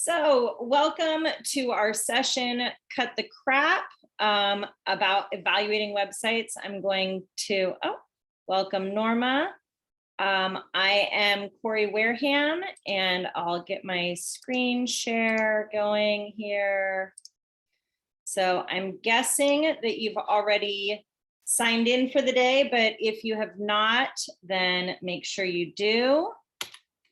So welcome to our session, Cut the Crap, about evaluating websites. I'm going to, welcome Norma. I am Corey Wareham, and I'll get my screen share going here. So I'm guessing that you've already signed in for the day, but if you have not, then make sure you do.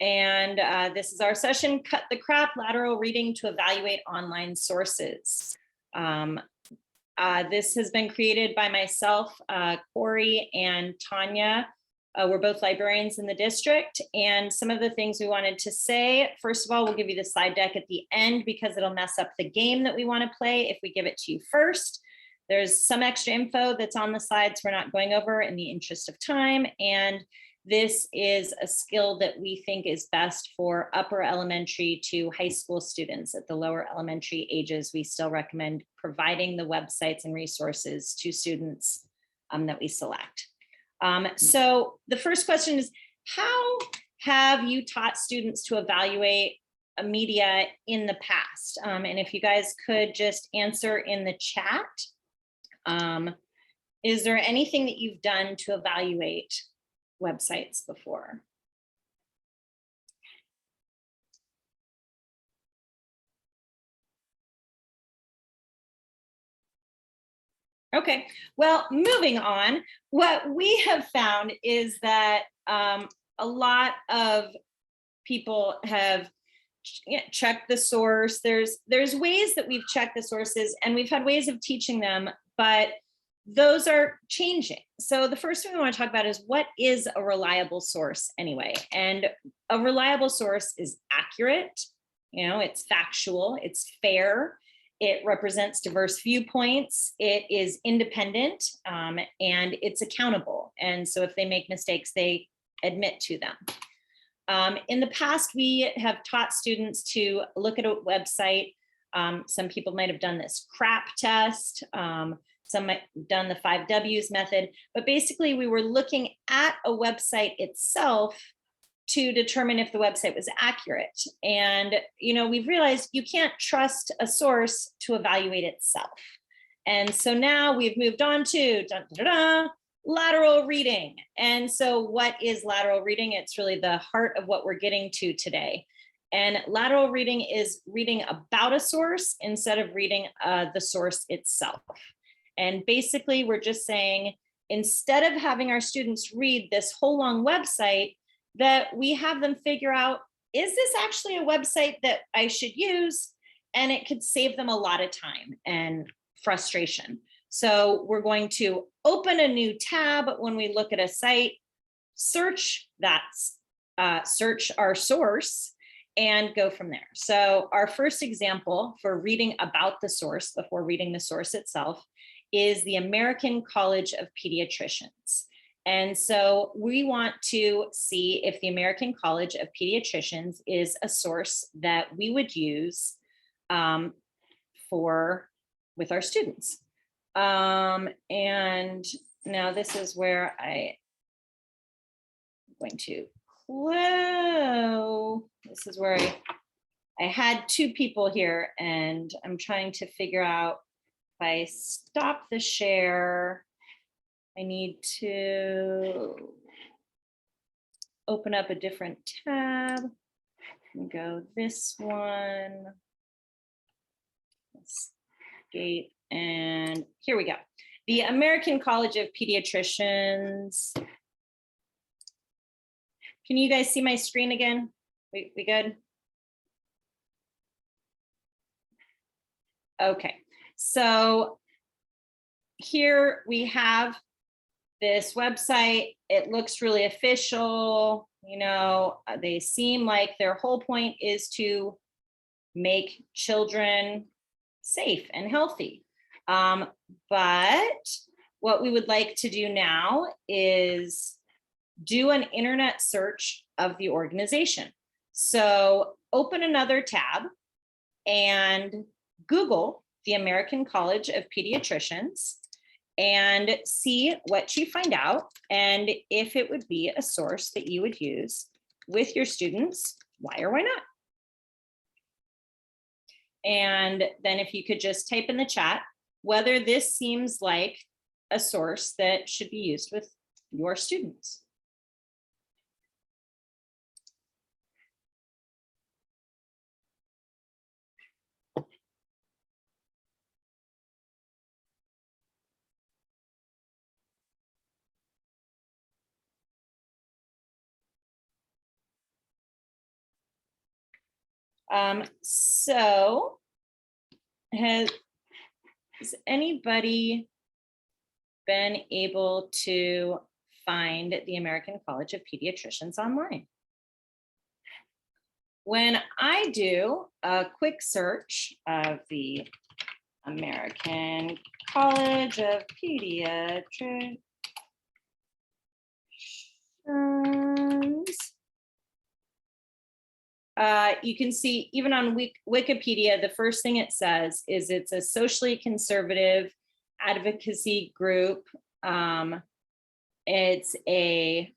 And this is our session, Cut the Crap, Lateral Reading to Evaluate Online Sources. This has been created by myself, Corey, and Tanya. We're both librarians in the district. And some of the things we wanted to say, first of all, we'll give you the slide deck at the end because it'll mess up the game that we want to play if we give it to you first. There's some extra info that's on the slides we're not going over in the interest of time. And this is a skill that we think is best for upper elementary to high school students. At the lower elementary ages, we still recommend providing the websites and resources to students that we select. So the first question is, how have you taught students to evaluate a media in the past? And if you guys could just answer in the chat, is there anything that you've done to evaluate websites before? Okay, well, moving on, what we have found is that a lot of people have checked the source. There's ways that we've checked the sources, and we've had ways of teaching them, but those are changing. So the first thing we want to talk about is, what is a reliable source anyway? And a reliable source is accurate, it's factual, it's fair, it represents diverse viewpoints, it is independent, and it's accountable. And so if they make mistakes, they admit to them. In the past, we have taught students to look at a website. Some people might have done this CRAAP test. Some might have done the 5 W's method, but basically we were looking at a website itself to determine if the website was accurate. And, we've realized you can't trust a source to evaluate itself. And so now we've moved on to lateral reading. And so what is lateral reading? It's really the heart of what we're getting to today. And lateral reading is reading about a source instead of reading the source itself. And basically, we're just saying, instead of having our students read this whole long website, that we have them figure out, is this actually a website that I should use? And it could save them a lot of time and frustration. So we're going to open a new tab when we look at a site, search our source, and go from there. So our first example for reading about the source before reading the source itself is the American College of Pediatricians. And so we want to see if the American College of Pediatricians is a source that we would use with our students. And now this is where I'm going to close. This is where I had 2 people here, and I'm trying to figure out, if I stop the share, I need to open up a different tab and go this one, escape, and here we go. The American College of Pediatricians. Can you guys see my screen again? We good? Okay, so here we have this website. It looks really official. They seem like their whole point is to make children safe and healthy. But what we would like to do now is do an internet search of the organization. So open another tab and Google the American College of Pediatricians and see what you find out, and if it would be a source that you would use with your students, why or why not. And then if you could just type in the chat whether this seems like a source that should be used with your students. So has anybody been able to find the American College of Pediatricians online? When I do a quick search of the American College of Pediatricians, you can see even on Wikipedia, the first thing it says is it's a socially conservative advocacy group. It's a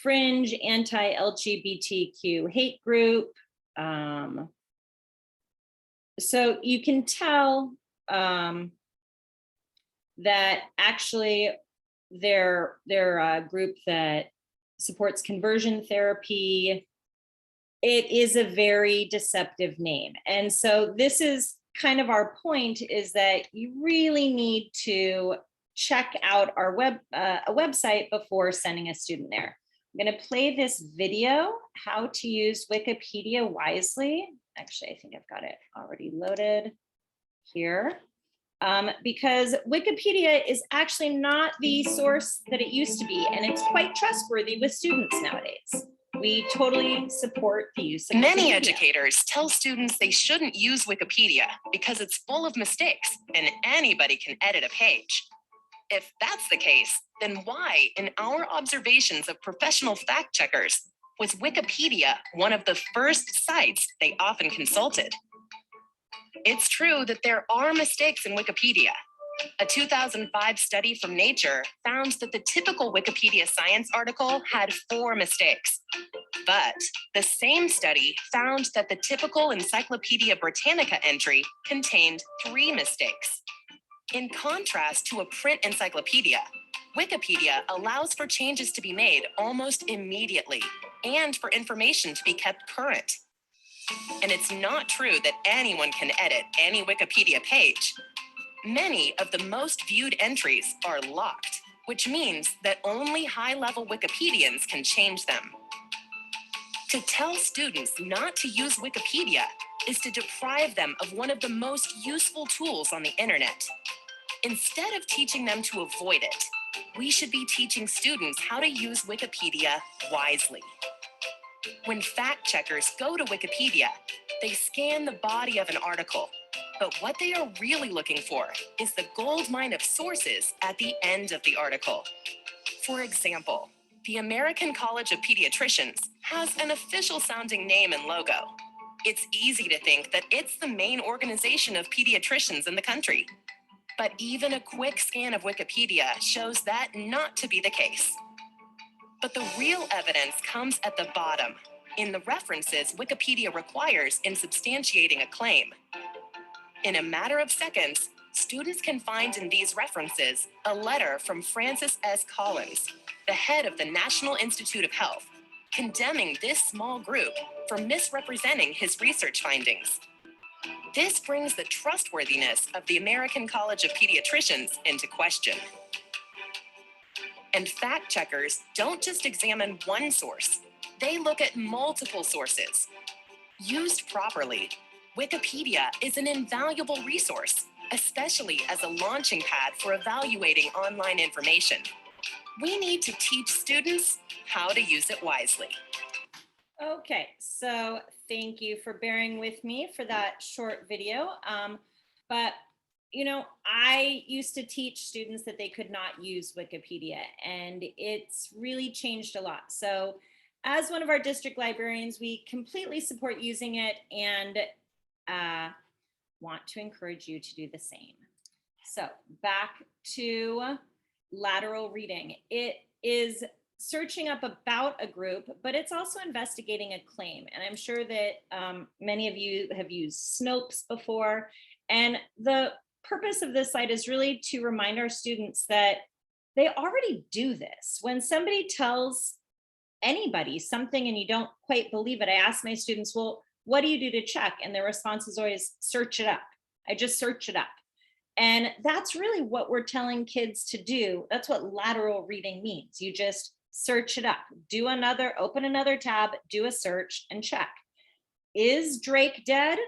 fringe anti-LGBTQ hate group. So you can tell that actually they're a group that supports conversion therapy. It is a very deceptive name. And so this is kind of our point, is that you really need to check out our website before sending a student there. I'm going to play this video, how to use Wikipedia wisely. Actually, I think I've got it already loaded here. Because Wikipedia is actually not the source that it used to be, and it's quite trustworthy with students nowadays. We totally support the use of Many Wikipedia. educators tell students they shouldn't use Wikipedia because it's full of mistakes and anybody can edit a page. If that's the case, then why, in our observations of professional fact checkers, was Wikipedia one of the first sites they often consulted? It's true that there are mistakes in Wikipedia. A 2005 study from Nature found that the typical Wikipedia science article had 4 mistakes. But the same study found that the typical Encyclopedia Britannica entry contained 3 mistakes. In contrast to a print encyclopedia, Wikipedia allows for changes to be made almost immediately and for information to be kept current. And it's not true that anyone can edit any Wikipedia page. Many of the most viewed entries are locked, which means that only high-level Wikipedians can change them. To tell students not to use Wikipedia is to deprive them of one of the most useful tools on the internet. Instead of teaching them to avoid it, we should be teaching students how to use Wikipedia wisely. When fact checkers go to Wikipedia, they scan the body of an article. But what they are really looking for is the goldmine of sources at the end of the article. For example, the American College of Pediatricians has an official sounding name and logo. It's easy to think that it's the main organization of pediatricians in the country. But even a quick scan of Wikipedia shows that not to be the case. But the real evidence comes at the bottom, in the references Wikipedia requires in substantiating a claim. In a matter of seconds, students can find in these references a letter from Francis S. Collins, the head of the National Institute of Health, condemning this small group for misrepresenting his research findings. This brings the trustworthiness of the American College of Pediatricians into question. And fact checkers don't just examine one source, they look at multiple sources. Used properly, Wikipedia is an invaluable resource, especially as a launching pad for evaluating online information. We need to teach students how to use it wisely. Okay, so thank you for bearing with me for that short video. But you know, I used to teach students that they could not use Wikipedia, and it's really changed a lot. So as one of our district librarians, we completely support using it and want to encourage you to do the same. So back to lateral reading. It is searching up about a group, but it's also investigating a claim. And I'm sure that many of you have used Snopes before. And the purpose of this site is really to remind our students that they already do this. When somebody tells anybody something and you don't quite believe it, I ask my students, well, what do you do to check? And their response is always search it up. I just search it up. And that's really what we're telling kids to do. That's what lateral reading means. You just search it up, open another tab, do a search and check. Is Drake dead?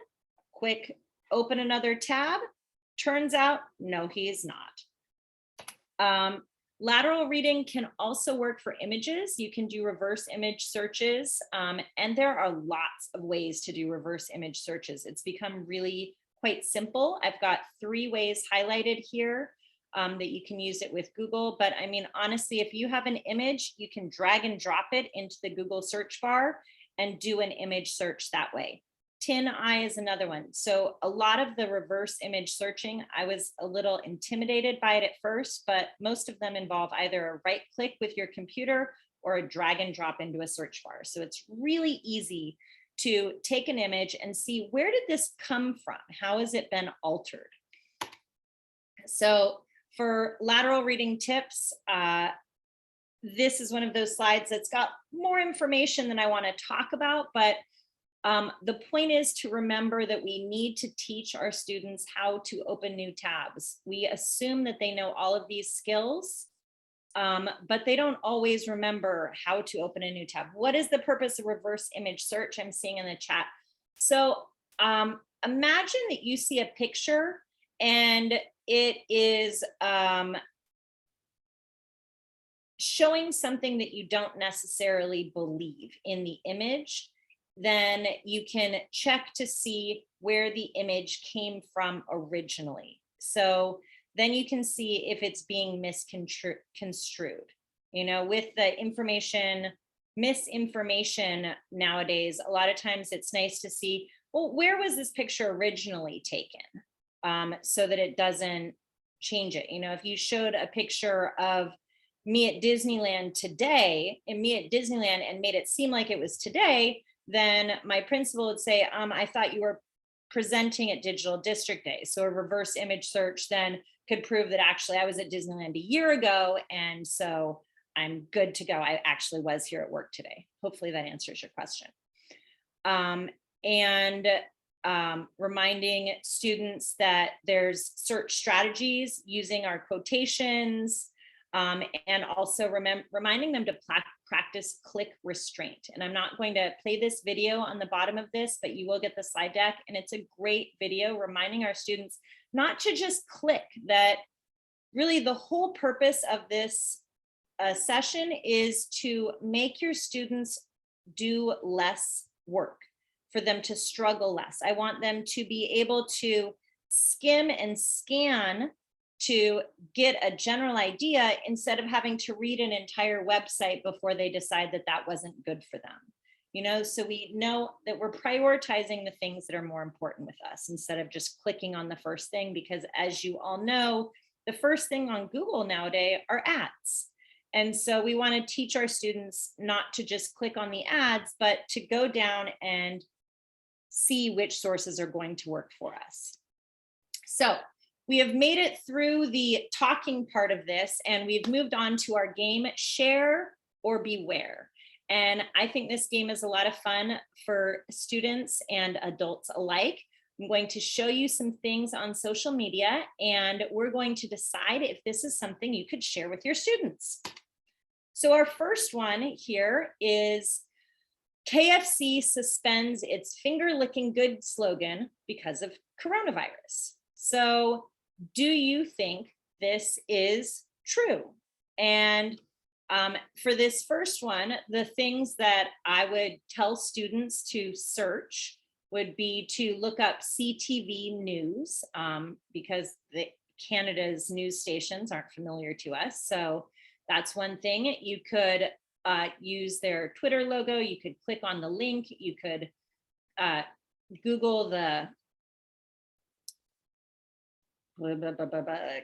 Quick, open another tab. Turns out, no, he is not. Lateral reading can also work for images. You can do reverse image searches, and there are lots of ways to do reverse image searches. It's become really quite simple. I've got 3 ways highlighted here that you can use it with Google. But I mean, honestly, if you have an image, you can drag and drop it into the Google search bar and do an image search that way. Tin eye is another one. So a lot of the reverse image searching, I was a little intimidated by it at first, but most of them involve either a right click with your computer or a drag and drop into a search bar. So it's really easy to take an image and see, where did this come from? How has it been altered? So for lateral reading tips, this is one of those slides that's got more information than I want to talk about, but the point is to remember that we need to teach our students how to open new tabs. We assume that they know all of these skills, but they don't always remember how to open a new tab. What is the purpose of reverse image search? I'm seeing in the chat. So imagine that you see a picture and it is showing something that you don't necessarily believe in the image. Then you can check to see where the image came from originally. So then you can see if it's being misconstrued. You know, with the misinformation nowadays, a lot of times it's nice to see, well, where was this picture originally taken? So that it doesn't change it. You know, if you showed a picture of me at Disneyland today and me at Disneyland and made it seem like it was today, then my principal would say, I thought you were presenting at Digital District Day. So a reverse image search then could prove that actually I was at Disneyland a year ago, and so I'm good to go. I actually was here at work today. Hopefully that answers your question. Reminding students that there's search strategies using our quotations, and also reminding them to practice click restraint. And I'm not going to play this video on the bottom of this, but you will get the slide deck. And it's a great video reminding our students not to just click, that really the whole purpose of this session is to make your students do less work, for them to struggle less. I want them to be able to skim and scan to get a general idea instead of having to read an entire website before they decide that that wasn't good for them. You know, so we know that we're prioritizing the things that are more important with us instead of just clicking on the first thing, because as you all know, the first thing on Google nowadays are ads. And so we want to teach our students not to just click on the ads, but to go down and see which sources are going to work for us. So we have made it through the talking part of this, and we've moved on to our game, Share or Beware. And I think this game is a lot of fun for students and adults alike. I'm going to show you some things on social media, and we're going to decide if this is something you could share with your students. So our first one here is KFC suspends its finger licking good slogan because of coronavirus. So do you think this is true? And for this first one, the things that I would tell students to search would be to look up CTV News, because Canada's news stations aren't familiar to us. So that's one thing. You could use their Twitter logo. You could click on the link. You could Google the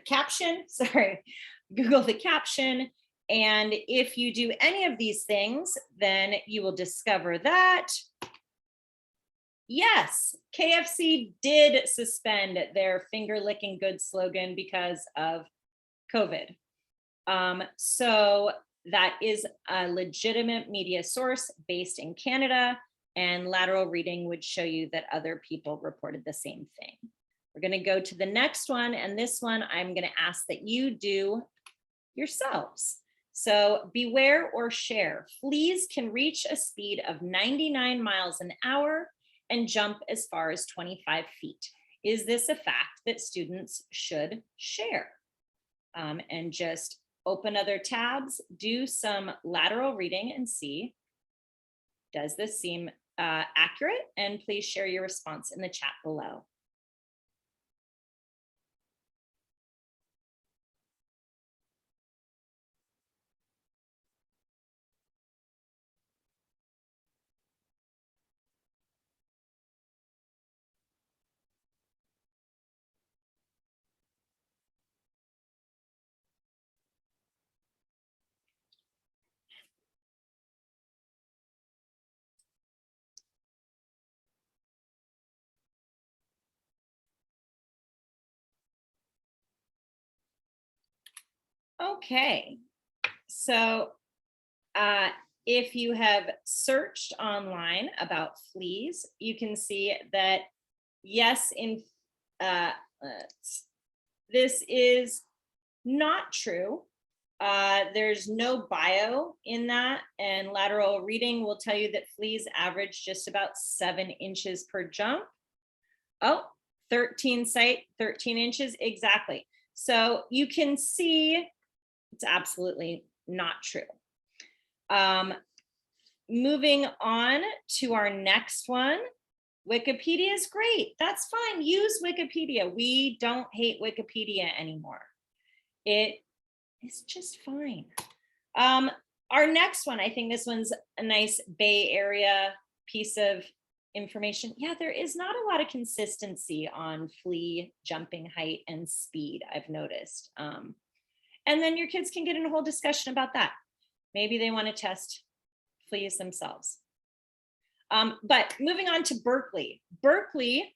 caption, sorry, Google the caption. And if you do any of these things, then you will discover that, yes, KFC did suspend their finger licking good slogan because of COVID. So that is a legitimate media source based in Canada, and lateral reading would show you that other people reported the same thing. We're going to go to the next one, and this one I'm going to ask that you do yourselves. So beware or share. Fleas can reach a speed of 99 miles an hour and jump as far as 25 feet. Is this a fact that students should share? And just open other tabs, do some lateral reading and see, does this seem accurate? And please share your response in the chat below. Okay, so if you have searched online about fleas, you can see that yes, this is not true. There's no bio in that, and lateral reading will tell you that fleas average just about 7 inches per jump. Oh, 13 site, 13 inches, exactly. So you can see it's absolutely not true. Moving on to our next one. Wikipedia is great. That's fine. Use Wikipedia. We don't hate Wikipedia anymore. It is just fine. Our next one, I think this one's a nice Bay Area piece of information. Yeah, there is not a lot of consistency on flea jumping height and speed, I've noticed. And then your kids can get in a whole discussion about that. Maybe they want to test fleas themselves. But moving on to Berkeley. Berkeley,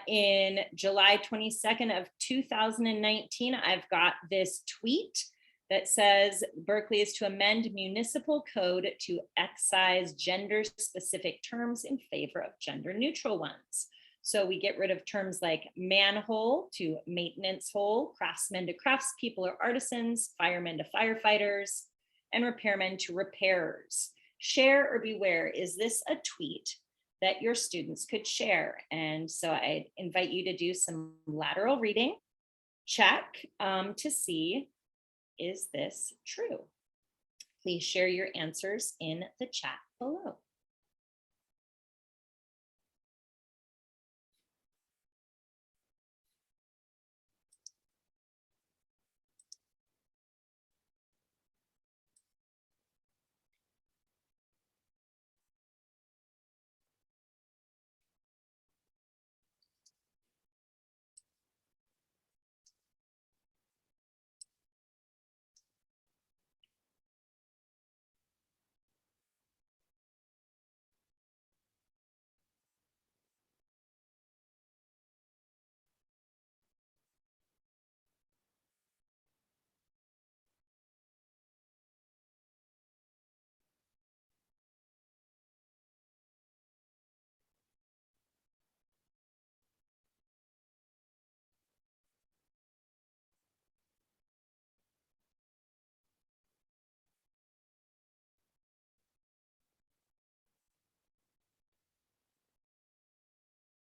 in July 22nd of 2019, I've got this tweet that says Berkeley is to amend municipal code to excise gender-specific terms in favor of gender-neutral ones. So we get rid of terms like manhole to maintenance hole, craftsmen to craftspeople or artisans, firemen to firefighters, and repairmen to repairers. Share or beware, is this a tweet that your students could share? And so I invite you to do some lateral reading, check to see, is this true? Please share your answers in the chat below.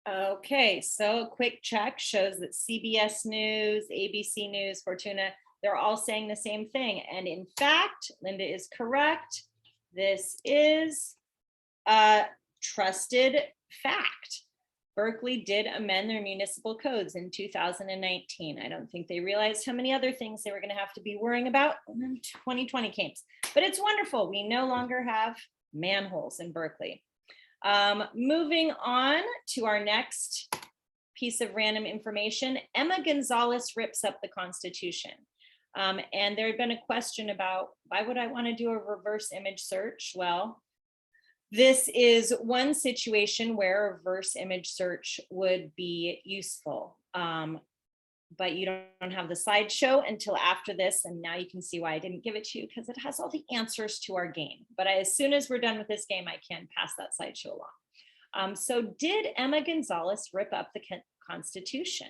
Okay, so a quick check shows that CBS News, ABC News, Fortuna, they're all saying the same thing. And in fact, Linda is correct. This is a trusted fact. Berkeley did amend their municipal codes in 2019. I don't think they realized how many other things they were going to have to be worrying about when 2020 came. But it's wonderful. We no longer have manholes in Berkeley. Moving on to our next piece of random information, Emma Gonzalez rips up the Constitution. And there had been a question about why would I want to do a reverse image search? Well, this is one situation where a reverse image search would be useful. But you don't have the slideshow until after this. And now you can see why I didn't give it to you, because it has all the answers to our game. But as soon as we're done with this game, I can pass that slideshow along. So did Emma Gonzalez rip up the Constitution?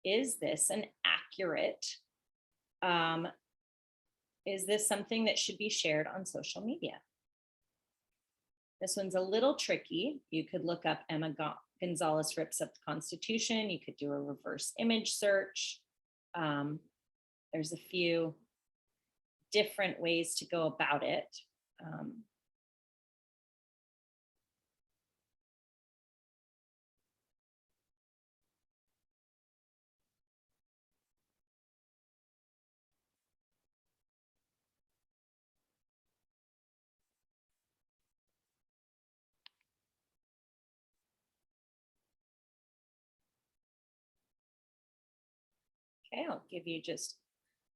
Is this an accurate, is this something that should be shared on social media? This one's a little tricky. You could look up Emma Gonzalez rips up the Constitution. You could do a reverse image search. There's a few different ways to go about it. Okay, I'll give you just,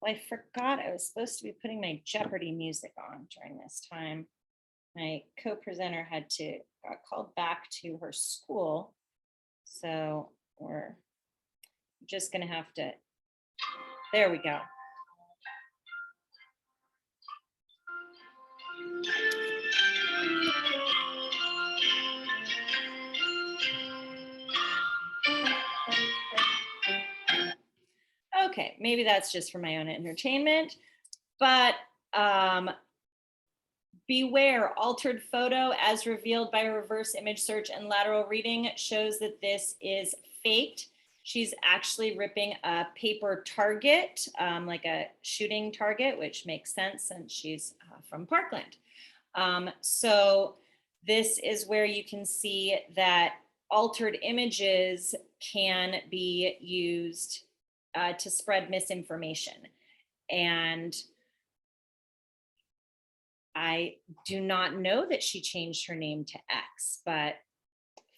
well, I forgot I was supposed to be putting my Jeopardy music on during this time. My co-presenter got called back to her school. So we're just gonna have to, there we go. Okay, maybe that's just for my own entertainment, but beware, altered photo as revealed by reverse image search and lateral reading shows that this is faked. She's actually ripping a paper target, like a shooting target, which makes sense since she's from Parkland. So this is where you can see that altered images can be used to spread misinformation. And I do not know that she changed her name to X, but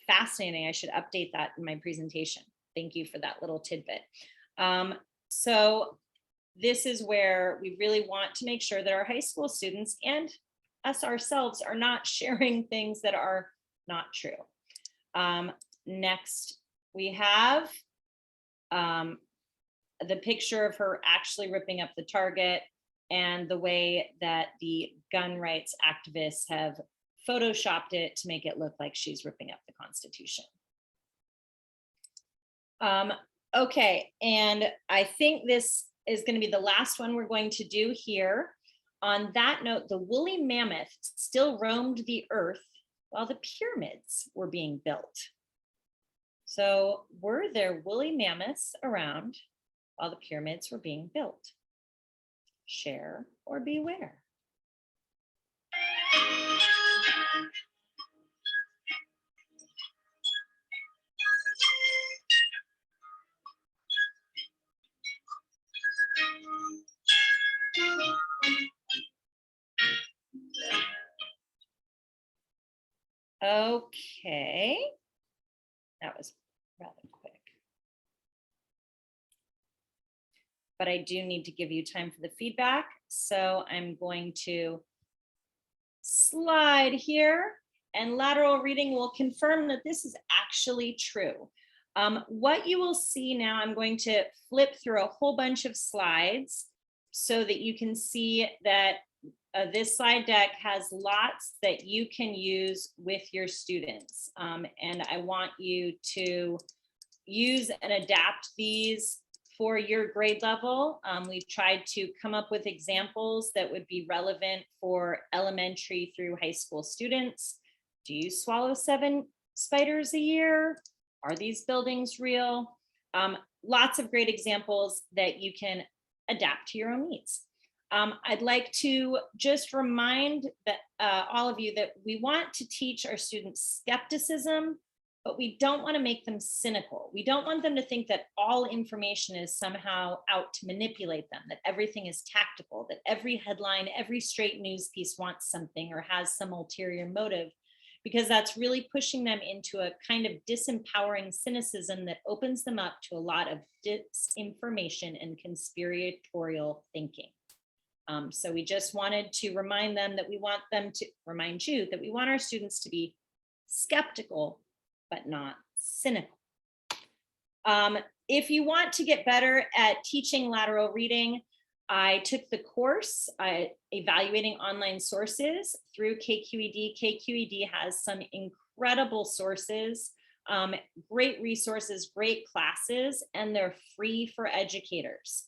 fascinating. I should update that in my presentation. Thank you for that little tidbit. So this is where we really want to make sure that our high school students and us ourselves are not sharing things that are not true. Next, we have the picture of her actually ripping up the target and the way that the gun rights activists have photoshopped it to make it look like she's ripping up the Constitution. Okay, and I think this is going to be the last one we're going to do here. On that note, the woolly mammoth still roamed the earth while the pyramids were being built. So were there woolly mammoths around while the pyramids were being built? Share or beware. Okay, that was rather quick. But I do need to give you time for the feedback. So I'm going to slide here, and lateral reading will confirm that this is actually true. What you will see now, I'm going to flip through a whole bunch of slides so that you can see that this slide deck has lots that you can use with your students. And I want you to use and adapt these for your grade level. We've tried to come up with examples that would be relevant for elementary through high school students. Do you swallow 7 spiders a year? Are these buildings real? Lots of great examples that you can adapt to your own needs. I'd like to just remind that all of you that we want to teach our students skepticism, but we don't want to make them cynical. We don't want them to think that all information is somehow out to manipulate them, that everything is tactical, that every headline, every straight news piece wants something or has some ulterior motive. because that's really pushing them into a kind of disempowering cynicism that opens them up to a lot of disinformation and conspiratorial thinking. So we just wanted to remind them that we want them to remind you that we want our students to be skeptical, but not cynical. If you want to get better at teaching lateral reading, I took the course evaluating online sources through KQED. KQED has some incredible sources, great resources, great classes, and they're free for educators,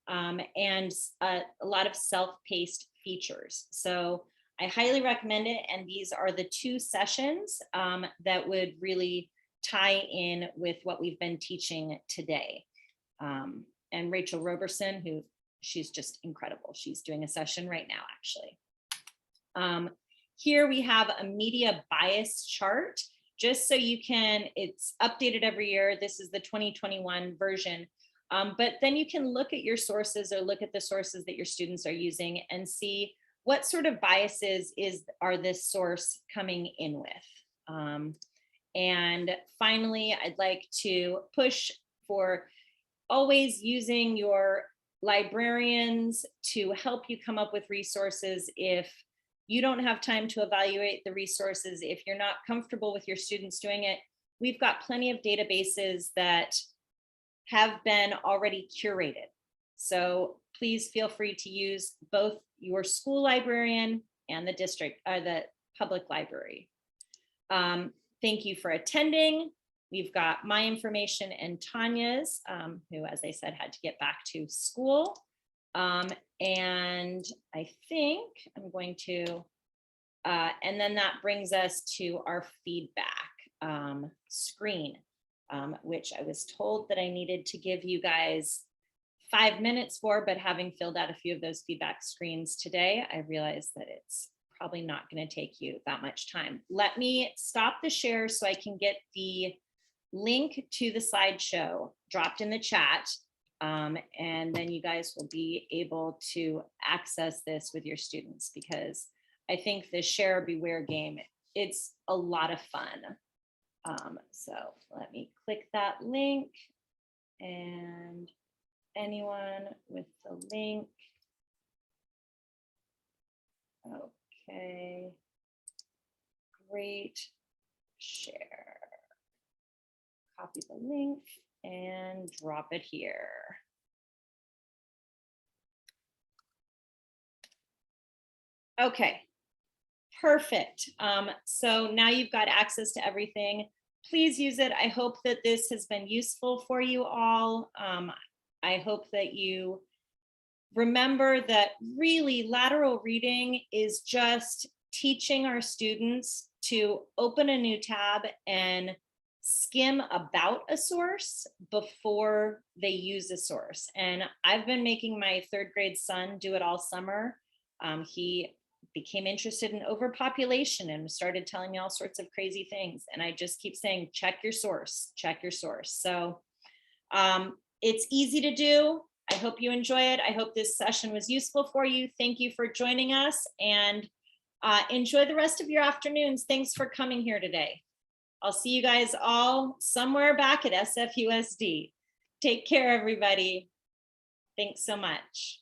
and a lot of self-paced features. So I highly recommend it. And these are the 2 sessions that would really tie in with what we've been teaching today. And Rachel Roberson, she's just incredible. She's doing a session right now, actually. Here we have a media bias chart, just so you can, it's updated every year. This is the 2021 version. But then you can look at your sources or look at the sources that your students are using and see what sort of biases are this source coming in with. And finally, I'd like to push for always using your librarians to help you come up with resources. If you don't have time to evaluate the resources, if you're not comfortable with your students doing it, we've got plenty of databases that have been already curated. So please feel free to use both your school librarian and the district or the public library. Thank you for attending. We've got my information and Tanya's, who, as I said, had to get back to school. And I think I'm going to, and then that brings us to our feedback screen, which I was told that I needed to give you guys 5 minutes for, but having filled out a few of those feedback screens today, I realized that it's probably not going to take you that much time. Let me stop the share so I can get the link to the slideshow dropped in the chat. And then you guys will be able to access this with your students, because I think the share beware game, it's a lot of fun. So let me click that link, and anyone with the link. Okay, great. Share, copy the link and drop it here. Okay, perfect. So now you've got access to everything. Please use it. I hope that this has been useful for you all. I hope that you remember that really lateral reading is just teaching our students to open a new tab and skim about a source before they use a source. And I've been making my 3rd grade son do it all summer. He became interested in overpopulation and started telling me all sorts of crazy things. And I just keep saying, check your source, check your source. So it's easy to do. I hope you enjoy it. I hope this session was useful for you. Thank you for joining us, and enjoy the rest of your afternoons. Thanks for coming here today. I'll see you guys all somewhere back at SFUSD. Take care, everybody. Thanks so much.